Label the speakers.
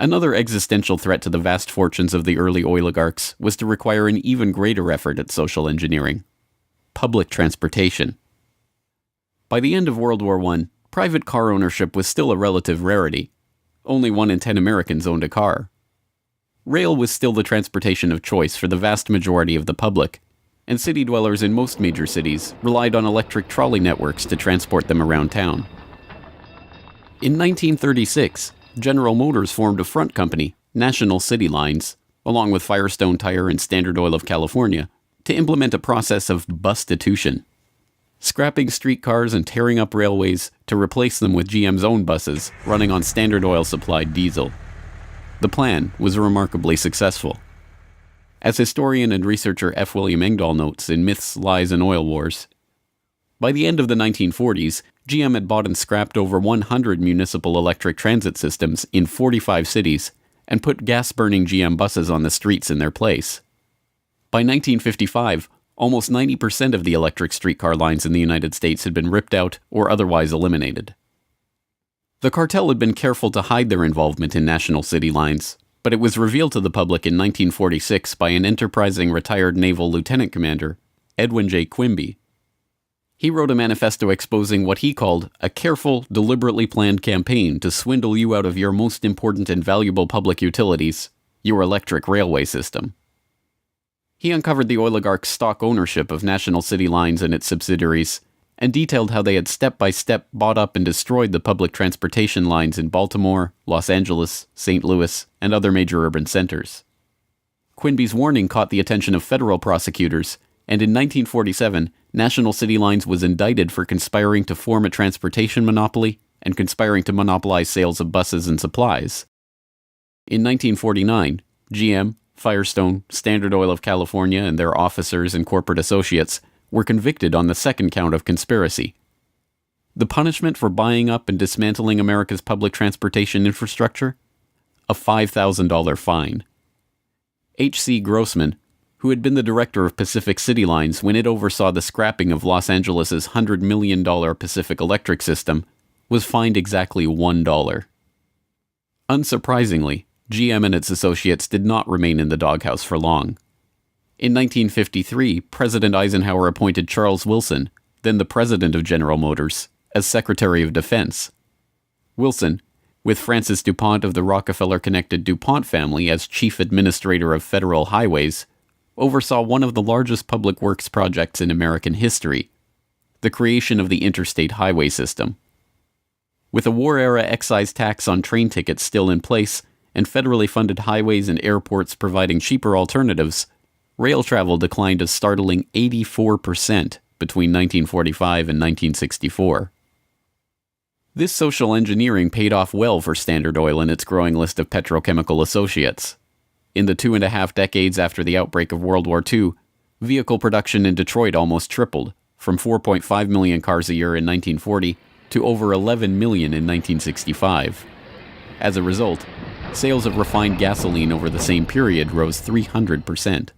Speaker 1: Another existential threat to the vast fortunes of the early oligarchs was to require an even greater effort at social engineering: public transportation. By the end of World War I, private car ownership was still a relative rarity. Only 1 in 10 Americans owned a car. Rail was still the transportation of choice for the vast majority of the public, and city dwellers in most major cities relied on electric trolley networks to transport them around town. In 1936, General Motors formed a front company, National City Lines, along with Firestone Tire and Standard Oil of California, to implement a process of bustitution, scrapping streetcars and tearing up railways to replace them with GM's own buses running on Standard Oil-supplied diesel. The plan was remarkably successful. As historian and researcher F. William Engdahl notes in Myths, Lies, and Oil Wars, by the end of the 1940s, GM had bought and scrapped over 100 municipal electric transit systems in 45 cities and put gas-burning GM buses on the streets in their place. By 1955, almost 90% of the electric streetcar lines in the United States had been ripped out or otherwise eliminated. The cartel had been careful to hide their involvement in National City Lines, but it was revealed to the public in 1946 by an enterprising retired naval lieutenant commander, Edwin J. Quimby. He wrote a manifesto exposing what he called a careful, deliberately planned campaign to swindle you out of your most important and valuable public utilities, your electric railway system. He uncovered the oligarchs' stock ownership of National City Lines and its subsidiaries, and detailed how they had step-by-step bought up and destroyed the public transportation lines in Baltimore, Los Angeles, St. Louis, and other major urban centers. Quimby's warning caught the attention of federal prosecutors, and in 1947, National City Lines was indicted for conspiring to form a transportation monopoly and conspiring to monopolize sales of buses and supplies. In 1949, GM, Firestone, Standard Oil of California, and their officers and corporate associates were convicted on the second count of conspiracy. The punishment for buying up and dismantling America's public transportation infrastructure? A $5,000 fine. H.C. Grossman, who had been the director of Pacific City Lines when it oversaw the scrapping of Los Angeles' $100 million Pacific Electric system, was fined exactly $1. Unsurprisingly, GM and its associates did not remain in the doghouse for long. In 1953, President Eisenhower appointed Charles Wilson, then the president of General Motors, as Secretary of Defense. Wilson, with Francis DuPont of the Rockefeller-connected DuPont family as chief administrator of federal highways, oversaw one of the largest public works projects in American history, the creation of the interstate highway system. With a war-era excise tax on train tickets still in place, and federally funded highways and airports providing cheaper alternatives, rail travel declined a startling 84% between 1945 and 1964. This social engineering paid off well for Standard Oil and its growing list of petrochemical associates. In the 2.5 decades after the outbreak of World War II, vehicle production in Detroit almost tripled, from 4.5 million cars a year in 1940 to over 11 million in 1965. As a result, sales of refined gasoline over the same period rose 300%.